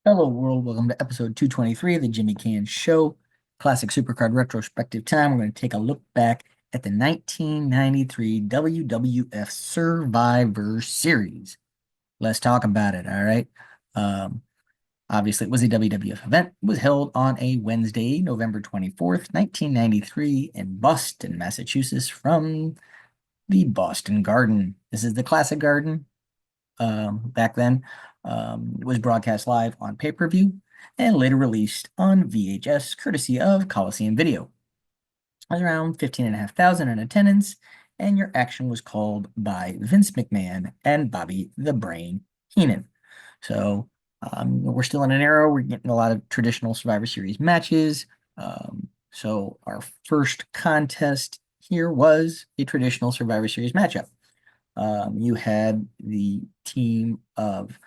Hello, world. Welcome to episode 223 of the Jimmy Canz Show. Classic Supercard retrospective time. We're going to take a look back at the 1993 WWF Survivor Series. Let's talk about it, all right? Um, Obviously, it was a WWF event. It was held on a Wednesday, November 24th, 1993, in Boston, Massachusetts, from the Boston Garden. This is the Classic Garden back then. It was broadcast live on pay-per-view and later released on VHS, courtesy of Coliseum Video. It was around 15,500 in attendance, and your action was called by Vince McMahon and Bobby the Brain Heenan. So we're still in an era where we're getting a lot of traditional Survivor Series matches. So our first contest here was a traditional Survivor Series matchup. You had the team of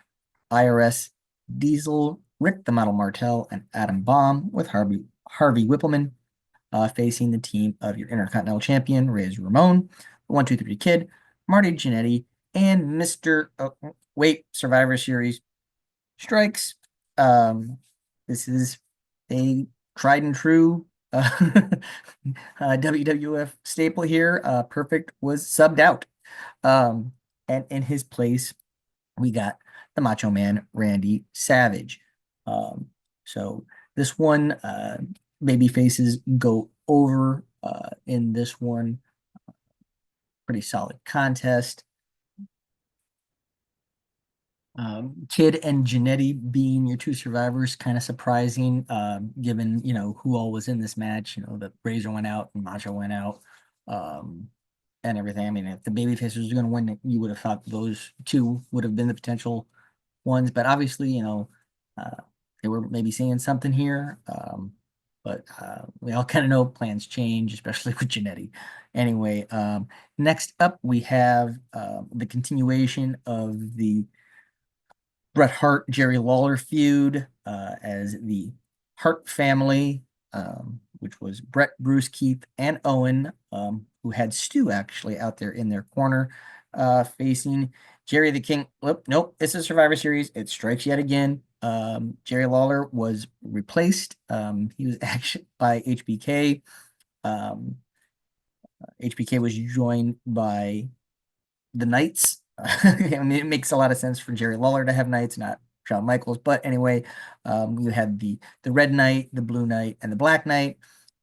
IRS Diesel, Rick the Model Martel, and Adam Baum with Harvey Whippleman facing the team of your Intercontinental Champion, Reyes Ramon, 1, 2, 3 Kid, Marty Jannetty, and Mr. Survivor Series Strikes. Um, this is a tried and true WWF staple here. Perfect was subbed out. Um, and in his place, we got the Macho Man, Randy Savage. Um, so this one, baby faces go over in this one. Pretty solid contest. Kid and Janetti being your two survivors, kind of surprising, given who all was in this match. The Razor went out and Macho went out, and everything. I mean, if the babyface was going to win, you would have thought those two would have been the potential ones, but obviously, uh, they were maybe seeing something here. But we all kind of know plans change, especially with Janetti. Anyway, next up we have the continuation of the Bret Hart Jerry Lawler feud as the Hart family, which was Bret, Bruce, Keith, and Owen, who had Stu actually out there in their corner facing Jerry the King. Nope, it's a Survivor Series. It strikes yet again. Jerry Lawler was replaced. He was actually by HBK. Um, HBK was joined by the Knights. I mean, it makes a lot of sense for Jerry Lawler to have Knights, not Shawn Michaels. But anyway, you had the Red Knight, the Blue Knight, and the Black Knight.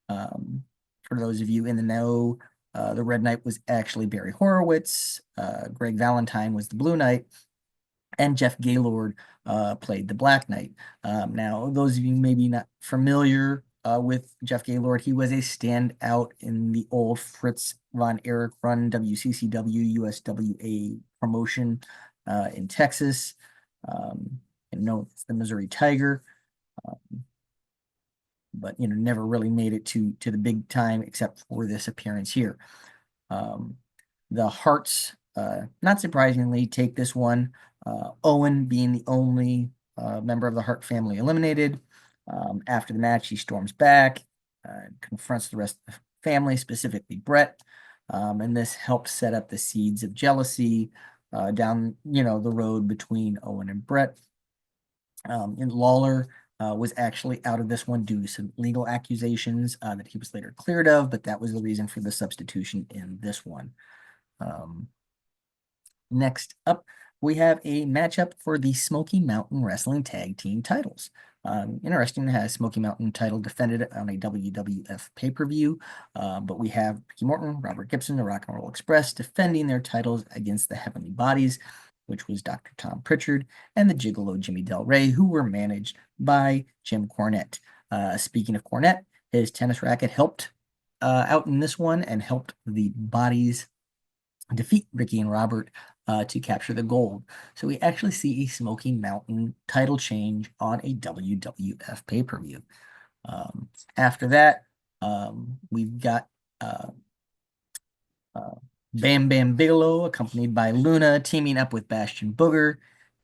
For those of you in the know, the Red Knight was actually Barry Horowitz. Greg Valentine was the Blue Knight, and Jeff Gaylord played the Black Knight. Now, those of you maybe not familiar with Jeff Gaylord, he was a standout in the old Fritz von Erich run WCCW USWA promotion in Texas, and known as the Missouri Tiger. But never really made it to the big time except for this appearance here. The Hearts, not surprisingly, take this one. Owen being the only member of the Hart family eliminated. After the match, he storms back, confronts the rest of the family, specifically Bret, and this helps set up the seeds of jealousy down, the road between Owen and Bret. And Lawler was actually out of this one due to some legal accusations that he was later cleared of, but that was the reason for the substitution in this one. Um, Next up, we have a matchup for the Smoky Mountain Wrestling Tag Team titles. Interesting to have Smoky Mountain title defended on a WWF pay-per-view, but we have Ricky Morton, Robert Gibson, the Rock and Roll Express defending their titles against the Heavenly Bodies, which was Dr. Tom Pritchard, and the Gigolo Jimmy Del Rey, who were managed by Jim Cornette. Speaking of Cornette, his tennis racket helped out in this one and helped the Bodies defeat Ricky and Robert to capture the gold. So we actually see a Smoky Mountain title change on a WWF pay-per-view. After that, we've got uh, uh, Bam Bam Bigelow, accompanied by Luna, teaming up with Bastion Booger,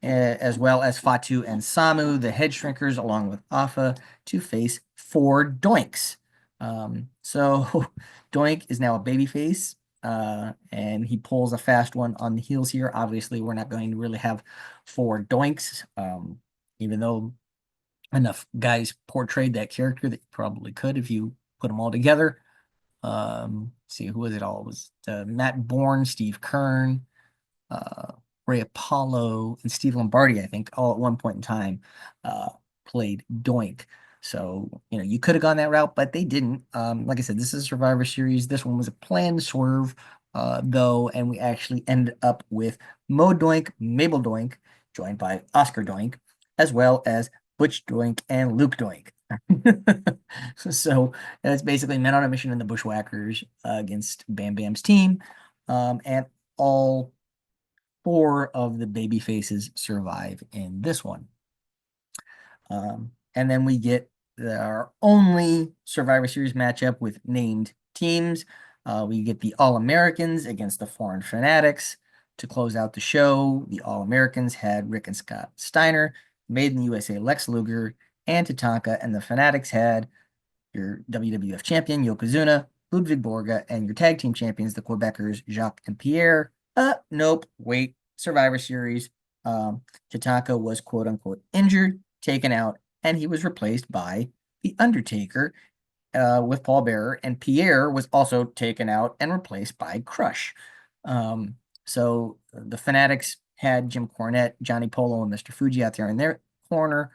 as well as Fatu and Samu, the head shrinkers, along with Afa, to face four Doinks. So Doink is now a babyface, and he pulls a fast one on the heels here. Obviously, we're not going to really have four Doinks, even though enough guys portrayed that character that you probably could if you put them all together. See, who was it all? It was Matt Bourne, Steve Kern, uh, Ray Apollo, and Steve Lombardi, I think, all at one point in time uh, played Doink. So, you could have gone that route, but they didn't. Like I said, this is a Survivor Series. This one was a planned swerve, though, and we actually ended up with Mo Doink, Mabel Doink, joined by Oscar Doink, as well as Butch Doink and Luke Doink. So, it's basically men on a mission in the Bushwhackers against Bam Bam's team. And all four of the baby faces survive in this one. And then we get our only Survivor Series matchup with named teams. We get the All Americans against the Foreign Fanatics. To close out the show, the All Americans had Rick and Scott Steiner, Made in the USA Lex Luger, and Tatanka, and the Fanatics had your WWF champion, Yokozuna, Ludwig Borga, and your tag team champions, the Quebecers, Jacques and Pierre. Nope, wait, Survivor Series. Tatanka was quote unquote injured, taken out, and he was replaced by The Undertaker with Paul Bearer, and Pierre was also taken out and replaced by Crush. So the Fanatics had Jim Cornette, Johnny Polo, and Mr. Fuji out there in their corner.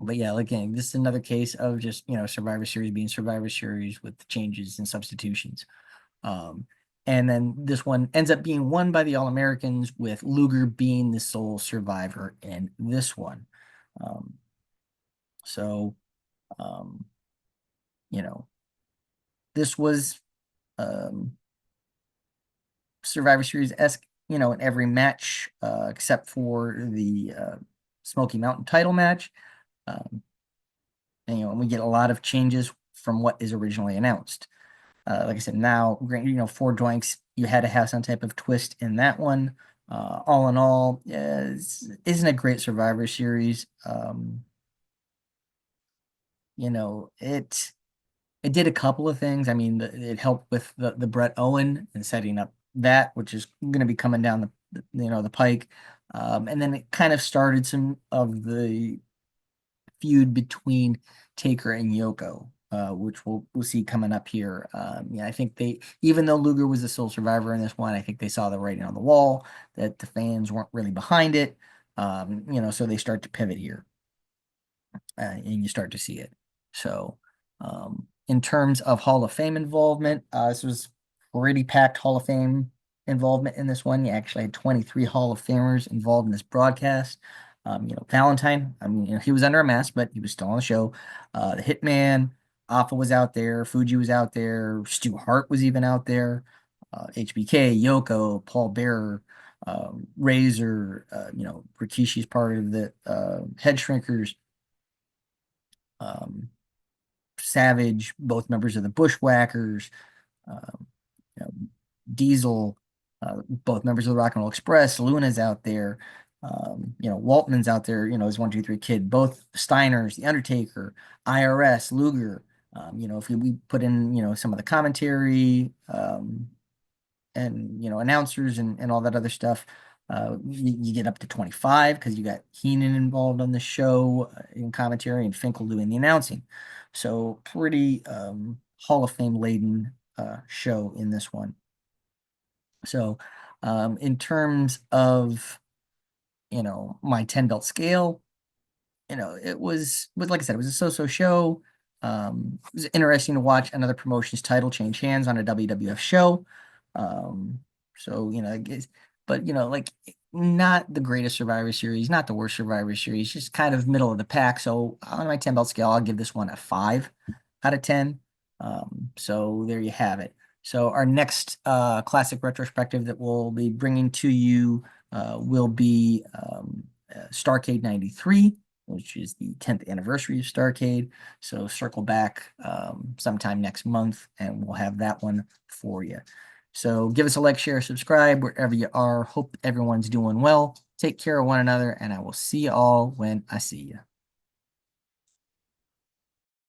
But yeah, again, this is another case of just, Survivor Series being Survivor Series with changes and substitutions. Um, and then this one ends up being won by the All Americans, with Luger being the sole survivor in this one. Um, so, um, you know, this was Survivor Series-esque, in every match except for the Smoky Mountain title match. And we get a lot of changes from what is originally announced. Like I said, now, four doinks, you had to have some type of twist in that one. All in all, isn't a great Survivor Series. It did a couple of things. I mean, it helped with the Brett Owen and setting up that, which is going to be coming down the pike. And then it kind of started some of the feud between Taker and Yoko, which we'll see coming up here. I think even though Luger was the sole survivor in this one, I think they saw the writing on the wall that the fans weren't really behind it. So they start to pivot here, and you start to see it. So, in terms of Hall of Fame involvement, this was pretty packed Hall of Fame involvement in this one. You actually had 23 Hall of Famers involved in this broadcast. Valentine, I mean, he was under a mask, but he was still on the show. The Hitman, Alpha was out there, Fuji was out there, Stu Hart was even out there, HBK, Yoko, Paul Bearer, Razor, Rikishi's part of the Head Shrinkers, Savage, both members of the Bushwhackers, um, you know, Diesel, both members of the Rock and Roll Express. Luna's out there. Waltman's out there, his 1, 2, 3 kid, both Steiners, The Undertaker, IRS, Luger. If we put in, some of the commentary, and, announcers and all that other stuff, you get up to 25 because you got Heenan involved on the show in commentary and Finkel doing the announcing. So pretty Hall of Fame laden show in this one. So in terms of, my 10 belt scale, it was, like I said, it was a so-so show. It was interesting to watch another promotion's title change hands on a WWF show. Um, so, I guess, but, like, not the greatest Survivor Series, not the worst Survivor Series, just kind of middle of the pack. So on my 10 belt scale, I'll give this one a 5 out of 10. So there you have it. So our next classic retrospective that we'll be bringing to you will be Starrcade 93, which is the 10th anniversary of Starrcade. So circle back sometime next month and we'll have that one for you. So give us a like, share, subscribe wherever you are. Hope everyone's doing well. Take care of one another, and I will see you all when I see you.